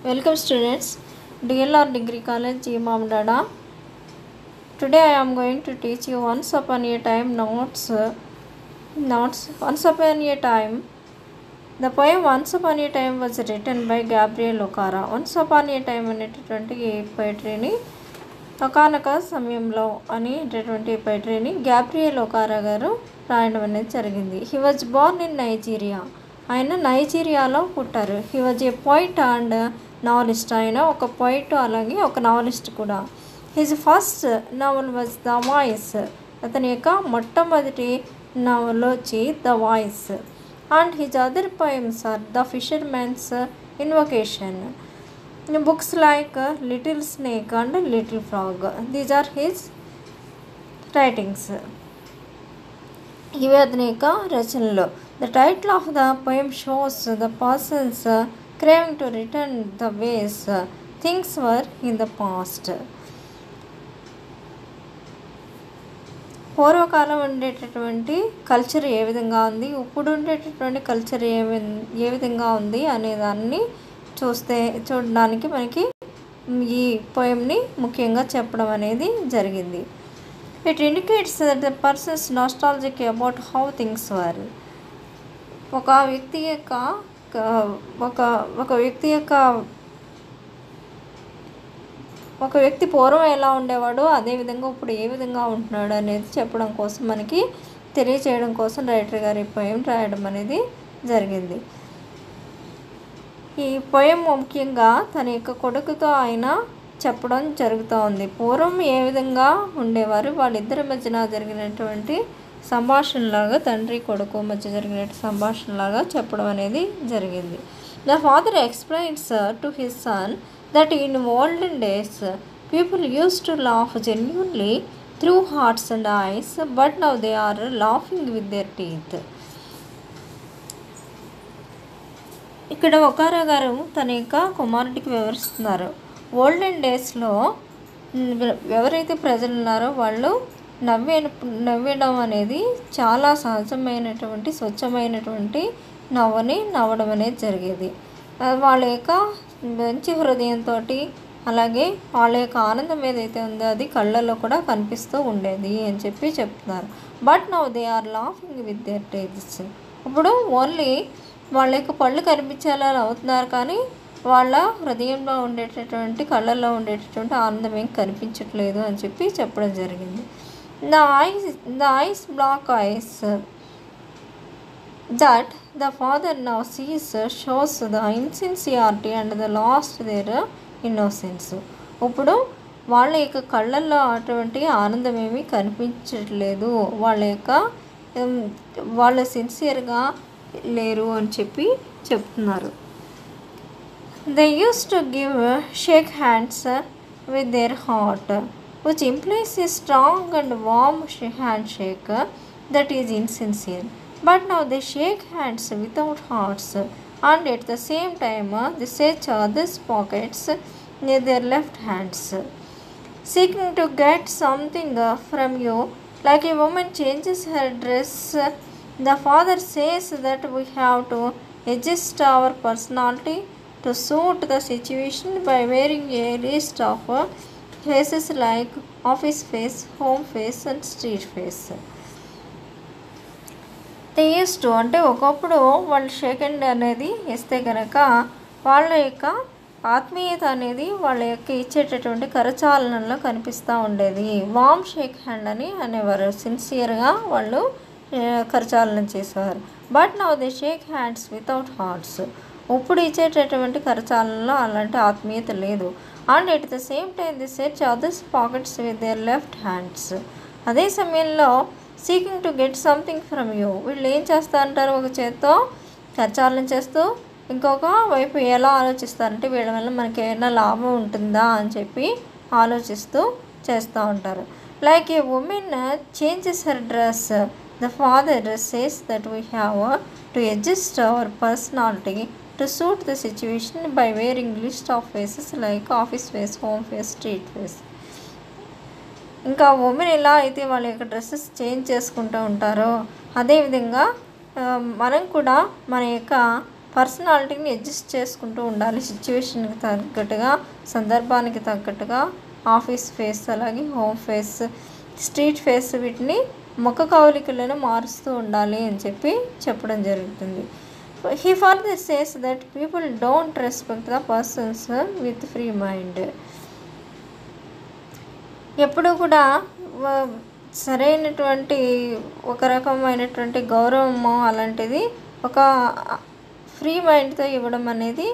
Welcome students, DLR Degree College, Mamdada. Today I am going to teach you Once Upon a Time notes. Once Upon a Time. The poem Once Upon a Time was written by Gabriel Okara. Once Upon a Time అనేటటువంటి poetryని ఒకానొక సమయంలో అనేటటువంటి poetryని Gabriel ఒకారా గారు రాయడం అనేది జరిగింది. He was born in Nigeria. ఆయన నైజీరియాలో పుట్టారు. He was a poet and novelist. ఆయన ఒక పోయిట్ అలాగే ఒక నావలిస్ట్ కూడా. His first novel was the voice. అతని యొక్క మొట్టమొదటి నావల్ వచ్చి the voice. And his other poems are the fishermen's invocation, books like Little Snake and Little Frog. These are his writings. ఇవి అతని యొక్క రచనలు. The title of the poem shows the person's craving to return the ways things were in the past. పూర్వకాలం ఉండేటటువంటి culture ఏ విధంగా ఉంది, ఇప్పుడు ఉండేటటువంటి కల్చర్ ఏ విధంగా ఉంది అనే దాన్ని చూడడానికి మనకి ఈ పోయంని ముఖ్యంగా చెప్పడం అనేది జరిగింది. It indicates that the persons nostalgic about how things were. ఒక వ్యక్తి పూర్వం ఎలా ఉండేవాడు, అదేవిధంగా ఇప్పుడు ఏ విధంగా ఉంటున్నాడు అనేది చెప్పడం కోసం, మనకి తెలియచేయడం కోసం రైటర్ గారు ఈ పోయం రాయడం అనేది జరిగింది. ఈ పోయం ముఖ్యంగా తన యొక్క కొడుకుతో ఆయన చెప్పడం జరుగుతూ ఉంది. పూర్వం ఏ విధంగా ఉండేవారు, వాళ్ళిద్దరి మధ్యన జరిగినటువంటి సంభాషణలాగా, తండ్రి కొడుకు మధ్య జరిగిన సంభాషణలాగా చెప్పడం అనేది జరిగింది. The father explains to his sun that in olden days people used to laugh genuinely through hearts and eyes, but now they are laughing with their teeth. ఇక్కడ ఒకారా గారు తన యొక్క కుమారుడికి వివరిస్తున్నారు. ఓల్డెన్ డేస్లో ఎవరైతే ప్రజలు ఉన్నారో వాళ్ళు నవ్వడం అనేది చాలా సహజమైనటువంటి స్వచ్ఛమైనటువంటి నవ్వడం అనేది జరిగేది. వాళ్ళ యొక్క మంచి హృదయంతో, అలాగే వాళ్ళ యొక్క ఆనందం ఏదైతే ఉందో అది కళ్ళల్లో కూడా కనిపిస్తూ ఉండేది అని చెప్తున్నారు. But now they are laughing with their teeths. ఇప్పుడు ఓన్లీ వాళ్ళ యొక్క పళ్ళు కనిపించేలా అవుతున్నారు, కానీ వాళ్ళ హృదయంలో ఉండేటటువంటి కళ్ళల్లో ఉండేటటువంటి ఆనందం ఏం కనిపించట్లేదు అని చెప్పడం జరిగింది. The ice block ice that the father now sees shows the insincerity and the lost their innocence. ఇప్పుడు వాళ్ళ యొక్క కళ్ళల్లో అటువంటి ఆనందం ఏమీ కనిపించట్లేదు, వాళ్ళ సిన్సియర్గా లేరు అని చెప్తున్నారు. They used to shake hands with their heart, which implies a strong and warm handshake that is insincere. But now they shake hands without hearts, and at the same time they search others' pockets near their left hands, seeking to get something from you. Like a woman changes her dress, the father says that we have to adjust our personality to suit the situation by wearing a list of faces like office face, home face and street face. Used అంటే ఒకప్పుడు వాళ్ళు shake hand అనేది ఇస్తే కనుక వాళ్ళ యొక్క ఆత్మీయత అనేది వాళ్ళ యొక్క ఇచ్చేటటువంటి కరచాలనంలో కనిపిస్తూ ఉండేది. వామ్ షేక్ హ్యాండ్ అని అనేవారు. సిన్సియర్గా వాళ్ళు కరచాలనం చేసేవారు. But now they shake hands without hearts. ఇప్పుడు ఇచ్చేటటువంటి కరచాలనంలో అలాంటి ఆత్మీయత లేదు. And at the same time the search others pockets with their left hands. అదే సమయంలో seeking to get something from you. వీళ్ళు ఏం చేస్తూ ఉంటారు, ఒక చేత్తో కరచాలనం చేస్తూ ఇంకొక వైపు ఎలా ఆలోచిస్తారంటే వీళ్ళ వల్ల మనకి ఏమైనా లాభం ఉంటుందా అని ఆలోచిస్తూ చేస్తూ ఉంటారు. Like A women changes her dress, the father says that we have to adjust hour personality to suit the situation by wearing list of faces like office face, home face, street face. ఇంకా women ఎలా అయితే వాళ్ళ యొక్క dresses change చేసుకుంటూ ఉంటారో అదేవిధంగా మనం కూడా మన యొక్క పర్సనాలిటీని అడ్జస్ట్ చేసుకుంటూ ఉండాలి సిచ్యువేషన్కి తగ్గట్టుగా, సందర్భానికి తగ్గట్టుగా. ఆఫీస్ ఫేస్, అలాగే హోమ్ ఫేస్, స్ట్రీట్ ఫేస్, వీటిని ముఖ కవలికలను మారుస్తూ ఉండాలి అని చెప్పి చెప్పడం జరుగుతుంది. He further says that people don't respect the persons with free mind. ఎప్పుడు కూడా సరైనటువంటి ఒక రకమైనటువంటి గౌరవము అలాంటిది ఒక ఫ్రీ మైండ్తో ఇవ్వడం అనేది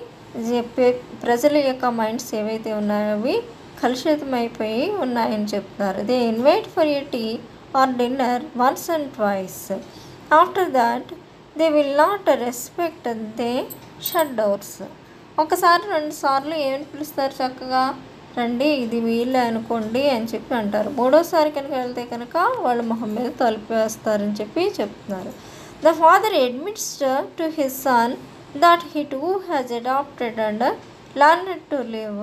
ప్రజల యొక్క మైండ్స్ ఏవైతే ఉన్నాయో అవి కలుషితమైపోయి ఉన్నాయని చెప్తున్నారు. They invite for a tea or dinner once and twice. After that they will not respect, they shut doors. ఒకసారి 2 సార్లు ఏమని పిలుస్తారు, చక్కగా రండి ఇది వీళ్ళే అనుకోండి అని చెప్పి అంటారు. 3వసారి కనుక వెళ్తే కనుక వాళ్ళు మొహం మీద తలుపు వేస్తారని చెప్పి చెప్తున్నారు. The father admits to his son that he too has adapted and learned to live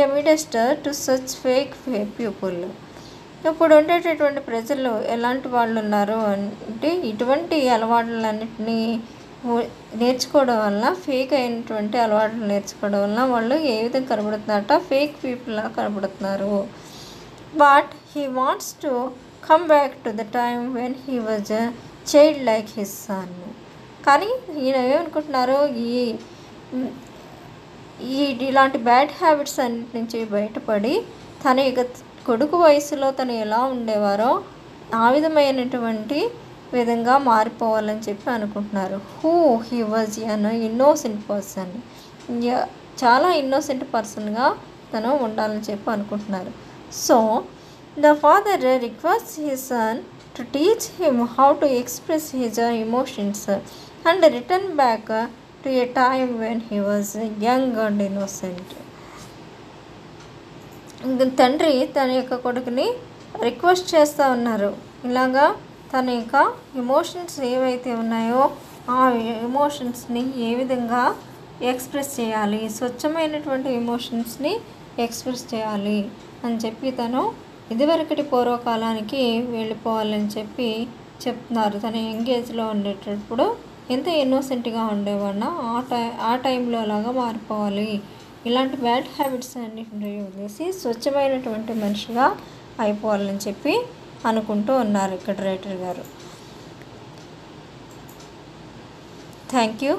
amidst to such fake people. ఇప్పుడు ఉండేటటువంటి ప్రజలు ఎలాంటి వాళ్ళు ఉన్నారు అంటే ఇటువంటి అలవాట్లన్నింటినీ నేర్చుకోవడం వల్ల, ఫేక్ అయినటువంటి అలవాట్లు నేర్చుకోవడం వల్ల వాళ్ళు ఏ విధంగా కనబడుతున్నారట, ఫేక్ పీపుల్లా కనబడుతున్నారు. But he wants to come back to the time when he was child like his son. కానీ ఈయన ఏమనుకుంటున్నారు, ఇలాంటి బ్యాడ్ హ్యాబిట్స్ అన్నిటి నుంచి బయటపడి తన యొక్క కొడుకు వయసులో తను ఎలా ఉండేవారో ఆ విధమైనటువంటి విధంగా మారిపోవాలని చెప్పి అనుకుంటున్నారు. He was an innocent person, చాలా ఇన్నోసెంట్ పర్సన్గా తను ఉండాలని చెప్పి అనుకుంటున్నారు. So the father request his son to teach him how to express his emotions and return back to a time when he was young and innocent. తండ్రి తన యొక్క కొడుకుని రిక్వెస్ట్ చేస్తూ ఉన్నారు, ఇలాగా తన యొక్క ఎమోషన్స్ ఏవైతే ఉన్నాయో ఆ ఎమోషన్స్ని ఏ విధంగా ఎక్స్ప్రెస్ చేయాలి, స్వచ్ఛమైనటువంటి ఎమోషన్స్ని ఎక్స్ప్రెస్ చేయాలి అని చెప్పి తను ఇదివరకటి పూర్వకాలానికి వెళ్ళిపోవాలని చెప్పి చెప్తున్నారు. తన యంగ్ ఏజ్లో ఉండేటప్పుడు ఎంత ఇన్నోసెంట్గా ఉండేవాడినా ఆ టైంలో అలాగా మారిపోవాలి, ఇలాంటి బ్యాడ్ హ్యాబిట్స్ అన్నింటినీ వదిలేసి స్వచ్ఛమైనటువంటి మనిషిగా అయిపోవాలని చెప్పి అనుకుంటూ ఉన్నారు ఇక్కడ రైటర్ గారు. Thank you.